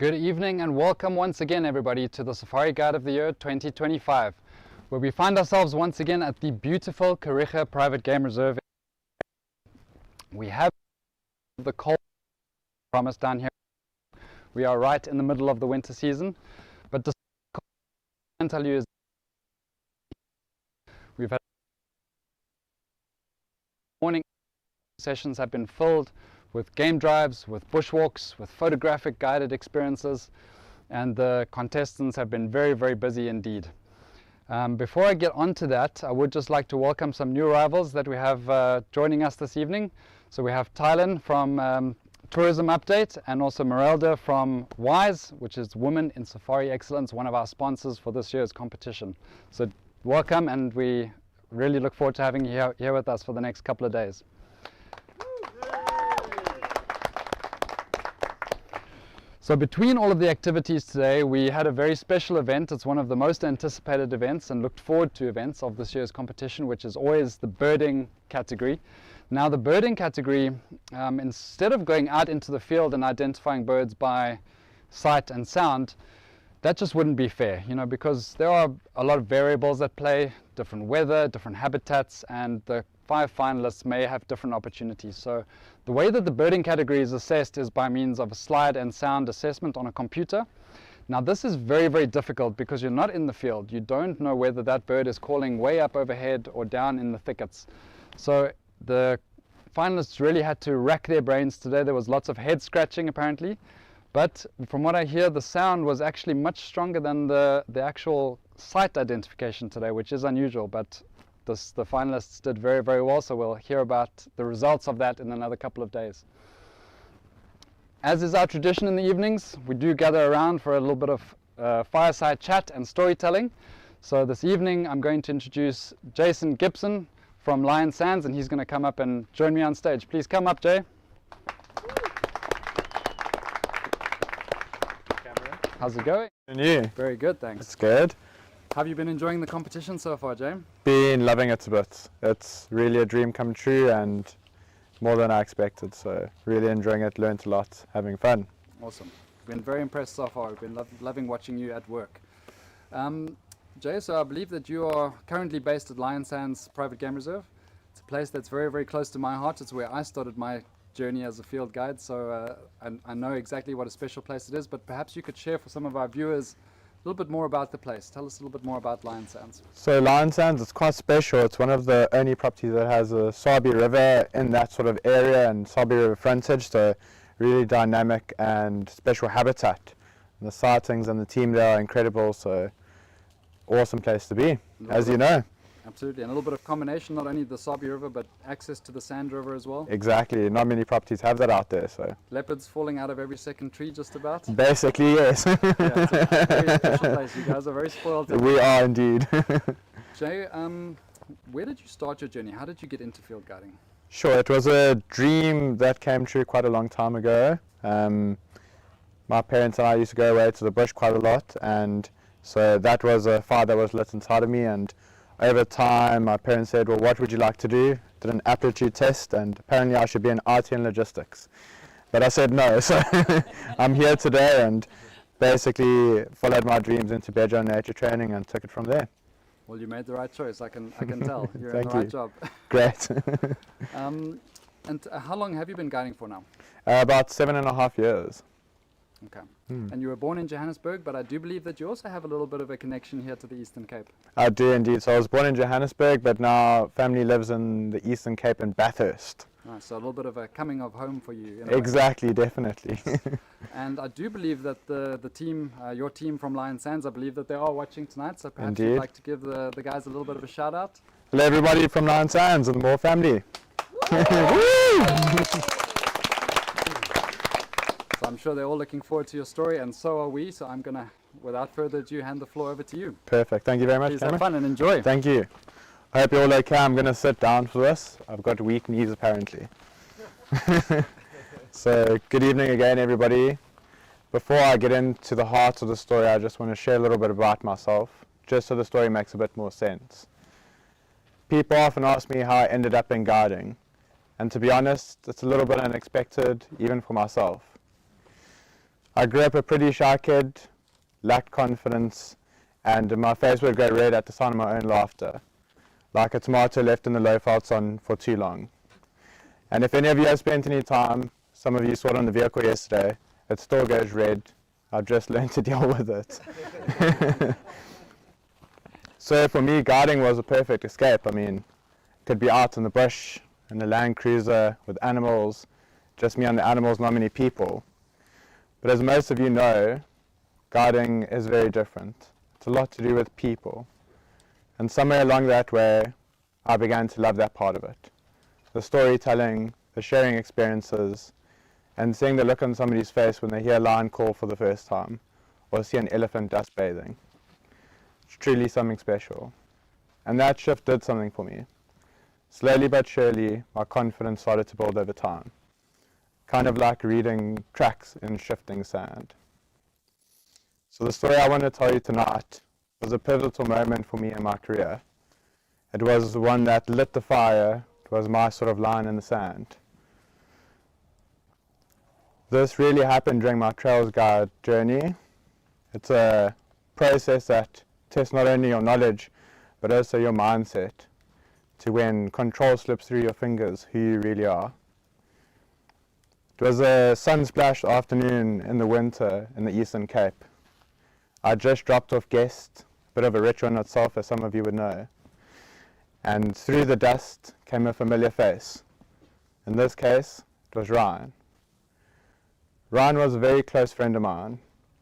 Good evening and welcome once again everybody to the Safari Guide of the Year 2025, where we find ourselves once again at the beautiful Kariega Private Game Reserve. We have the cold promise down here. We are right in the middle of the winter season, but the I can tell you is we've had morning sessions have been filled with game drives, with bushwalks, with photographic guided experiences, and the contestants have been very, very busy indeed. Before I get on to that, I would just like to welcome some new arrivals that we have joining us this evening. So we have Thailand from Tourism Update, and also Merelda from WISE, which is Women in Safari Excellence, one of our sponsors for this year's competition. So welcome, and we really look forward to having you here with us for the next couple of days. So between all of the activities today, we had a very special event. It's one of the most anticipated events and looked forward to events of this year's competition, which is always the birding category. Now the birding category, instead of going out into the field and identifying birds by sight and sound, that just wouldn't be fair, because there are a lot of variables at play, different weather, different habitats, and the 5 finalists may have different opportunities. So the way that the birding category is assessed is by means of a slide and sound assessment on a computer. Now this is very, very difficult because you're not in the field. You don't know whether that bird is calling way up overhead or down in the thickets. So the finalists really had to rack their brains today. There was lots of head scratching apparently, but from what I hear, the sound was actually much stronger than the actual sight identification today, which is unusual, but the finalists did very, very well, so we'll hear about the results of that in another couple of days. As is our tradition in the evenings, we do gather around for a little bit of fireside chat and storytelling. So this evening I'm going to introduce Jason Gipson from Lion Sands, and he's going to come up and join me on stage. Please come up, Jay. How's it going? And you? Very good, thanks. It's good. Have you been enjoying the competition so far, Jay? Been loving it a bit. It's really a dream come true and more than I expected. So really enjoying it, learned a lot, having fun. Awesome. Been very impressed so far. We've been loving watching you at work. Jay, so I believe that you are currently based at Lion Sands Private Game Reserve. It's a place that's very, very close to my heart. It's where I started my journey as a field guide, so I know exactly what a special place it is, but perhaps you could share for some of our viewers a little bit more about the place. Tell us a little bit more about Lion Sands. So Lion Sands, it's quite special. It's one of the only properties that has a Sabi River in that sort of area and Sabi River frontage, so really dynamic and special habitat. And the sightings and the team there are incredible, so awesome place to be, as you know. Absolutely, and a little bit of combination, not only the Sabi River, but access to the Sand River as well. Exactly, not many properties have that out there. So leopards falling out of every second tree, just about. Basically, yes. Yeah, it's a very special place. You guys are very spoiled. We are indeed. Jay, where did you start your journey? How did you get into field guiding? Sure, it was a dream that came true quite a long time ago. My parents and I used to go away to the bush quite a lot, and so that was a fire that was lit inside of me, and over time, my parents said, well, what would you like to do? Did an aptitude test, and apparently I should be in IT and logistics. But I said no, so I'm here today and basically followed my dreams into Bejo nature training and took it from there. Well, you made the right choice, I can tell. You're in Thank the right you. job. Great. And how long have you been guiding for now? About 7.5 years. Okay. And you were born in Johannesburg, but I do believe that you also have a little bit of a connection here to the Eastern Cape. I do indeed. So I was born in Johannesburg, but now family lives in the Eastern Cape in Bathurst. Nice, so a little bit of a coming of home for you. Exactly, definitely. And I do believe that the team, your team from Lion Sands, I believe that they are watching tonight, so perhaps Indeed. you'd like to give the guys a little bit of a shout out. Hello everybody from Lion Sands and the Moore family. So I'm sure they're all looking forward to your story, and so are we. So I'm going to, without further ado, hand the floor over to you. Perfect. Thank you very much, Please Cameron. have fun and enjoy. Thank you. I hope you're all okay. I'm going to sit down for this. I've got weak knees apparently. So good evening again, everybody. Before I get into the heart of the story, I just want to share a little bit about myself, just so the story makes a bit more sense. People often ask me how I ended up in guiding, and to be honest, it's a little bit unexpected, even for myself. I grew up a pretty shy kid, lacked confidence, and my face would go red at the sound of my own laughter, like a tomato left in the loaf outside for too long. And if any of you have spent any time, some of you saw it on the vehicle yesterday, it still goes red. I've just learned to deal with it. So for me, guiding was a perfect escape. I mean, could be out in the bush, in a Land Cruiser with animals, just me and the animals, not many people. But as most of you know, guiding is very different. It's a lot to do with people. And somewhere along that way, I began to love that part of it. The storytelling, the sharing experiences, and seeing the look on somebody's face when they hear a lion call for the first time, or see an elephant dust bathing. It's truly something special. And that shift did something for me. Slowly but surely, my confidence started to build over time. Kind of like reading tracks in shifting sand. So the story I want to tell you tonight was a pivotal moment for me in my career. It was the one that lit the fire. It was my sort of line in the sand. This really happened during my Trails Guide journey. It's a process that tests not only your knowledge, but also your mindset, to when control slips through your fingers, who you really are. It was a sun-splashed afternoon in the winter in the Eastern Cape. I just dropped off guests, a bit of a ritual in itself, as some of you would know. And through the dust came a familiar face. In this case, it was Ryan. Ryan was a very close friend of mine.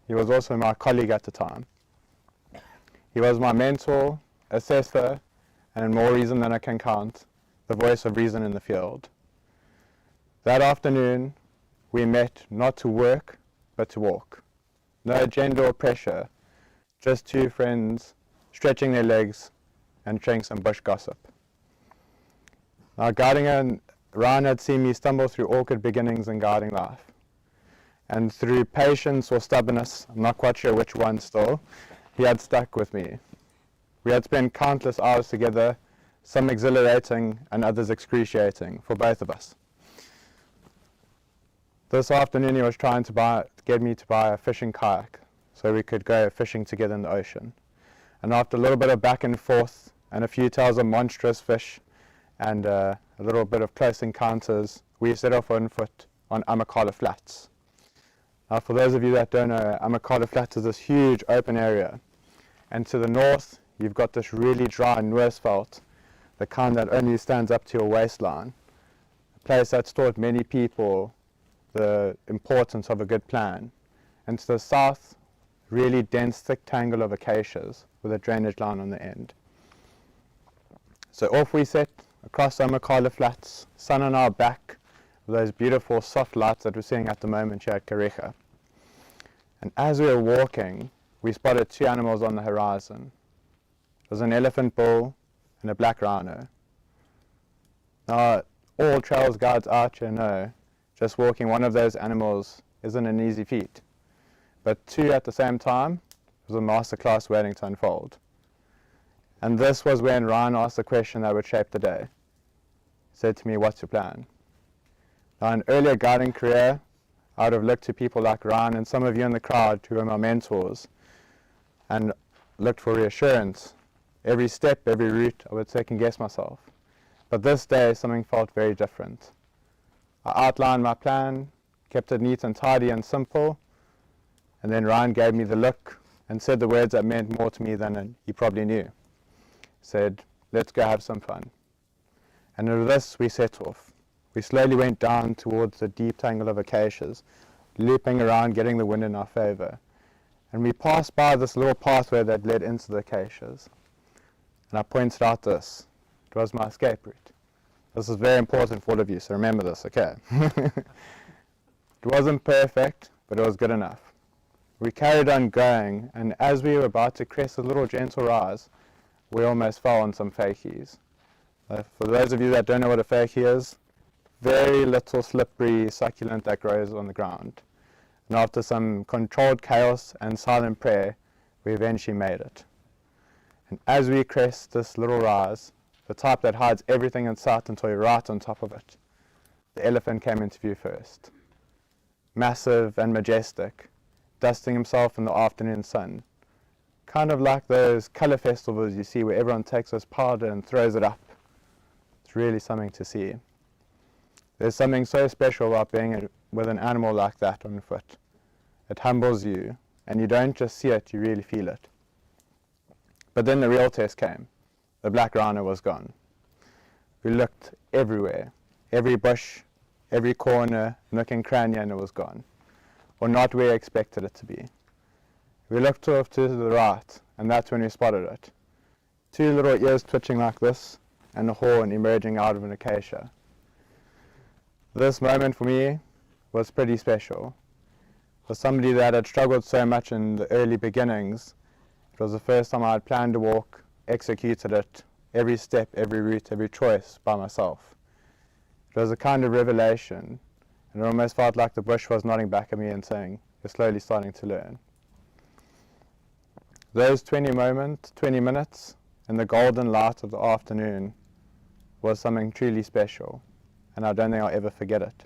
He was also my colleague at the time. He was my mentor, assessor, and more reason than I can count, the voice of reason in the field. That afternoon, we met not to work, but to walk. No agenda or pressure, just two friends stretching their legs and sharing some bush gossip. Now, Ryan had seen me stumble through awkward beginnings in guiding life. And through patience or stubbornness, I'm not quite sure which one still, he had stuck with me. We had spent countless hours together, some exhilarating and others excruciating for both of us. This afternoon he was trying to get me to buy a fishing kayak so we could go fishing together in the ocean. And after a little bit of back and forth and a few tales of monstrous fish and a little bit of close encounters, we set off on foot on Amakala Flats. Now, for those of you that don't know, Amakala Flats is this huge open area. And to the north, you've got this really dry Noordsveld, the kind that only stands up to your waistline. A place that's taught many people the importance of a good plan. And to the south, really dense, thick tangle of acacias with a drainage line on the end. So off we set across Amakala Flats, sun on our back, with those beautiful soft lights that we're seeing at the moment here at Kariega. And as we were walking, we spotted two animals on the horizon. There was an elephant bull and a black rhino. Now, all trails guides out here know, just walking one of those animals isn't an easy feat. But two at the same time was a masterclass waiting to unfold. And this was when Ryan asked the question that would shape the day. He said to me, "What's your plan?" Now, in an earlier guiding career, I would have looked to people like Ryan and some of you in the crowd who were my mentors and looked for reassurance. Every step, every route, I would second guess myself. But this day, something felt very different. I outlined my plan, kept it neat and tidy and simple, and then Ryan gave me the look and said the words that meant more to me than he probably knew. He said, "Let's go have some fun." And with this, we set off. We slowly went down towards the deep tangle of acacias, looping around, getting the wind in our favor. And we passed by this little pathway that led into the acacias. And I pointed out this. It was my escape route. This is very important for all of you, so remember this, okay? It wasn't perfect, but it was good enough. We carried on going, and as we were about to crest a little gentle rise, we almost fell on some fakies. For those of you that don't know what a fakie is, very little slippery succulent that grows on the ground. And after some controlled chaos and silent prayer, we eventually made it. And as we crest this little rise, the type that hides everything in sight until you're right on top of it, the elephant came into view first. Massive and majestic, dusting himself in the afternoon sun. Kind of like those colour festivals you see where everyone takes this powder and throws it up. It's really something to see. There's something so special about being with an animal like that on foot. It humbles you, and you don't just see it, you really feel it. But then the real test came. The black rhino was gone. We looked everywhere, every bush, every corner, nook and cranny, and it was gone. Or not where I expected it to be. We looked off to the right, and that's when we spotted it. Two little ears twitching like this, and a horn emerging out of an acacia. This moment for me was pretty special. For somebody that had struggled so much in the early beginnings, it was the first time I had planned to walk, executed it, every step, every route, every choice by myself. It was a kind of revelation, and it almost felt like the bush was nodding back at me and saying, "You're slowly starting to learn." Those 20 minutes in the golden light of the afternoon was something truly special, and I don't think I'll ever forget it.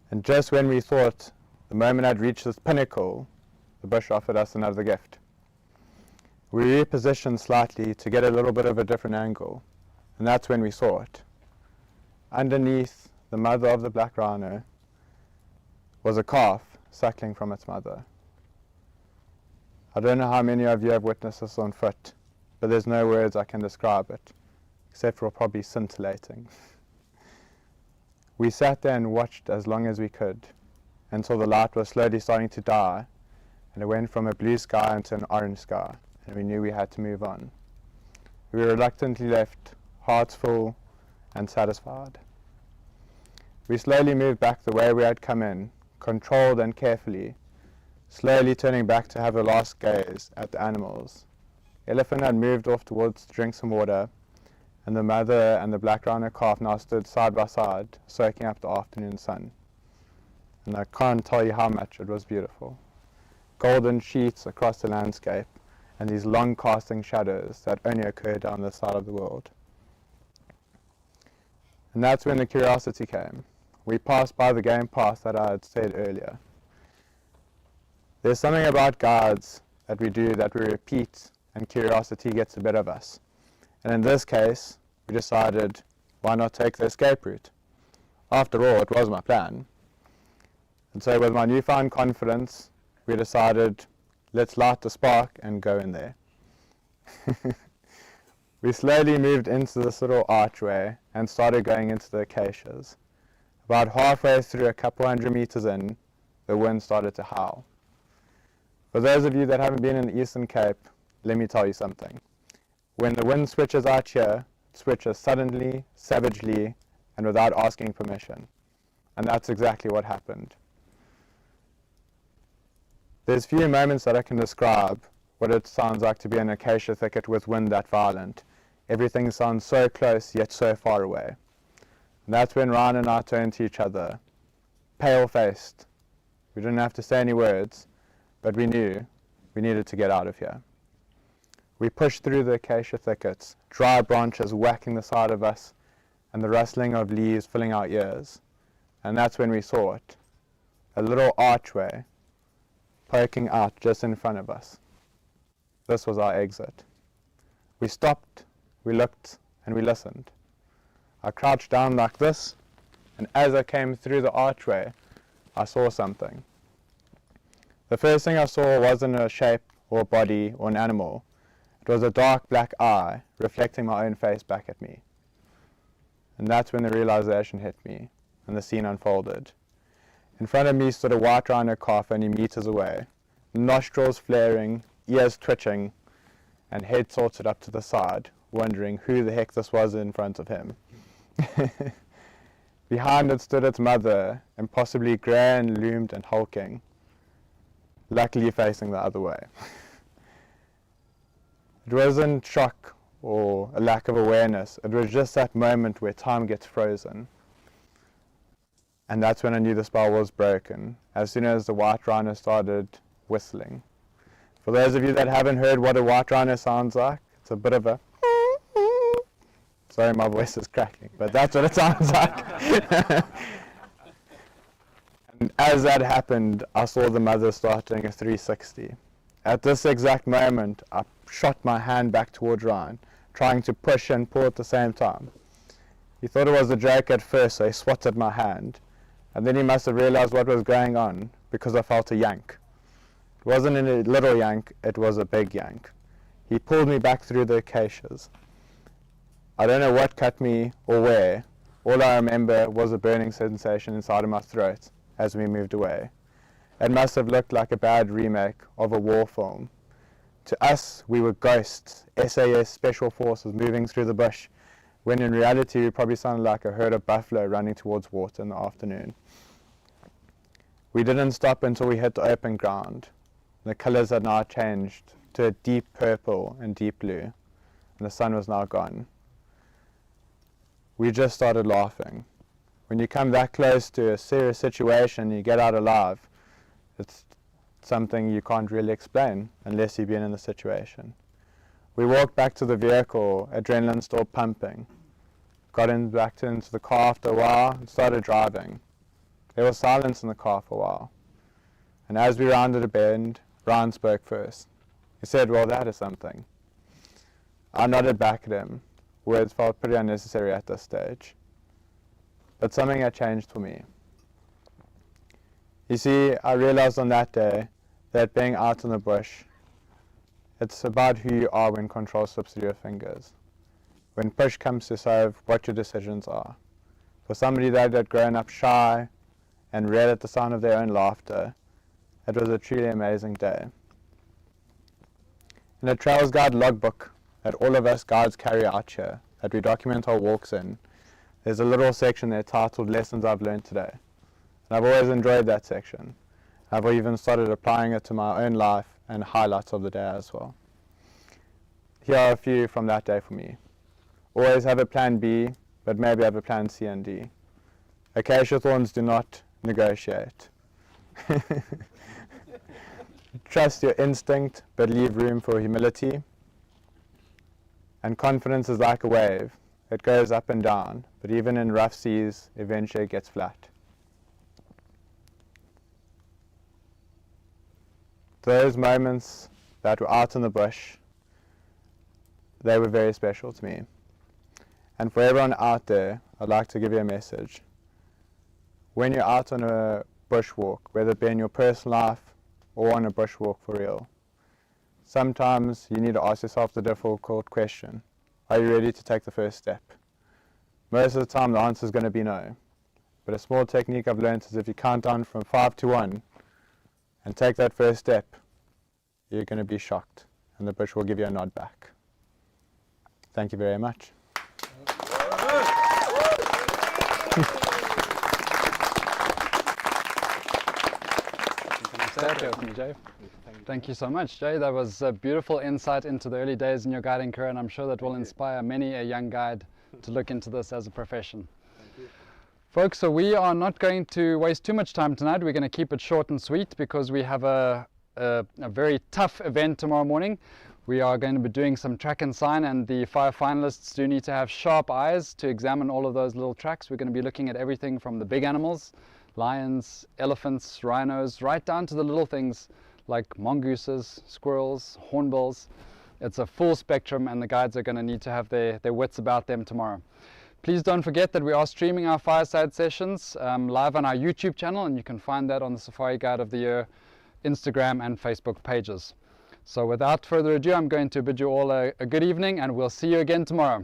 And just when we thought the moment I'd reached this pinnacle, the bush offered us another gift. We repositioned slightly to get a little bit of a different angle, and that's when we saw it. Underneath the mother of the black rhino was a calf suckling from its mother. I don't know how many of you have witnessed this on foot, but there's no words I can describe it, except for probably scintillating. We sat there and watched as long as we could, until the light was slowly starting to die, and it went from a blue sky into an orange sky, and we knew we had to move on. We reluctantly left, hearts full and satisfied. We slowly moved back the way we had come in, controlled and carefully, slowly turning back to have a last gaze at the animals. Elephant had moved off towards to drink some water, and the mother and the black rhino calf now stood side by side, soaking up the afternoon sun. And I can't tell you how much it was beautiful. Golden sheets across the landscape, and these long casting shadows that only occur down this side of the world. And that's when the curiosity came. We passed by the game path that I had said earlier. There's something about guides that we do that we repeat, and curiosity gets the better of us. And in this case, we decided, why not take the escape route? After all, it was my plan. And so with my newfound confidence, we decided, let's light the spark and go in there. We slowly moved into this little archway and started going into the acacias. About halfway through, a couple 100 meters in, the wind started to howl. For those of you that haven't been in the Eastern Cape, let me tell you something. When the wind switches out here, it switches suddenly, savagely, and without asking permission. And that's exactly what happened. There's few moments that I can describe what it sounds like to be in an acacia thicket with wind that violent. Everything sounds so close, yet so far away. And that's when Ryan and I turned to each other, pale-faced. We didn't have to say any words, but we knew we needed to get out of here. We pushed through the acacia thickets, dry branches whacking the side of us, and the rustling of leaves filling our ears. And that's when we saw it, a little archway poking out just in front of us. This was our exit. We stopped, we looked, and we listened. I crouched down like this, and as I came through the archway, I saw something. The first thing I saw wasn't a shape or a body or an animal. It was a dark black eye reflecting my own face back at me. And that's when the realization hit me, and the scene unfolded. In front of me stood a white rhino calf only meters away, nostrils flaring, ears twitching, and head tilted up to the side, wondering who the heck this was in front of him. Behind it stood its mother, impossibly grey and loomed and hulking, luckily facing the other way. It wasn't shock or a lack of awareness, it was just that moment where time gets frozen. And that's when I knew the spell was broken, as soon as the white rhino started whistling. For those of you that haven't heard what a white rhino sounds like, it's a bit of a... Sorry, my voice is cracking, but that's what it sounds like. And As that happened, I saw the mother start doing a 360. At this exact moment, I shot my hand back towards Ryan, trying to push and pull at the same time. He thought it was a joke at first, so he swatted my hand. And then he must have realized what was going on, because I felt a yank. It wasn't a little yank, it was a big yank. He pulled me back through the acacias. I don't know what cut me or where. All I remember was a burning sensation inside of my throat as we moved away. It must have looked like a bad remake of a war film. To us, we were ghosts, SAS Special Forces moving through the bush, when in reality we probably sounded like a herd of buffalo running towards water in the afternoon. We didn't stop until we hit the open ground. The colours had now changed to a deep purple and deep blue, and the sun was now gone. We just started laughing. When you come that close to a serious situation, you get out alive. It's something you can't really explain unless you've been in the situation. We walked back to the vehicle, adrenaline still pumping. Got back into the car after a while and started driving. There was silence in the car for a while. And as we rounded a bend, Ryan spoke first. He said, "Well, that is something." I nodded back at him. Words felt pretty unnecessary at this stage. But something had changed for me. You see, I realized on that day that being out in the bush, it's about who you are when control slips through your fingers. When push comes to shove, what your decisions are. For somebody that had grown up shy and read at the sound of their own laughter, it was a truly amazing day. In a Trails Guide logbook that all of us guides carry out here, that we document our walks in, there's a little section there titled Lessons I've Learned Today. And I've always enjoyed that section. I've even started applying it to my own life and highlights of the day as well. Here are a few from that day for me. Always have a plan B, but maybe have a plan C and D. Acacia thorns do not negotiate. Trust your instinct, but leave room for humility. And confidence is like a wave. It goes up and down, but even in rough seas, eventually it gets flat. Those moments that were out in the bush, they were very special to me. And for everyone out there, I'd like to give you a message. When you're out on a bushwalk, whether it be in your personal life or on a bushwalk for real, sometimes you need to ask yourself the difficult question: are you ready to take the first step? Most of the time the answer is going to be no. But a small technique I've learned is if you count down from 5 to 1 and take that first step, you're going to be shocked, and the bush will give you a nod back. Thank you very much. Thank you so much, Jay. That was a beautiful insight into the early days in your guiding career, and I'm sure that will inspire many a young guide to look into this as a profession. Folks, so we are not going to waste too much time tonight. We're going to keep it short and sweet because we have a very tough event tomorrow morning. We are going to be doing some track and sign, and the 5 finalists do need to have sharp eyes to examine all of those little tracks. We're going to be looking at everything from the big animals, lions, elephants, rhinos, right down to the little things like mongooses, squirrels, hornbills. It's a full spectrum, and the guides are going to need to have their wits about them tomorrow. Please don't forget that we are streaming our Fireside sessions live on our YouTube channel, and you can find that on the Safari Guide of the Year Instagram and Facebook pages. So without further ado, I'm going to bid you all a good evening, and we'll see you again tomorrow.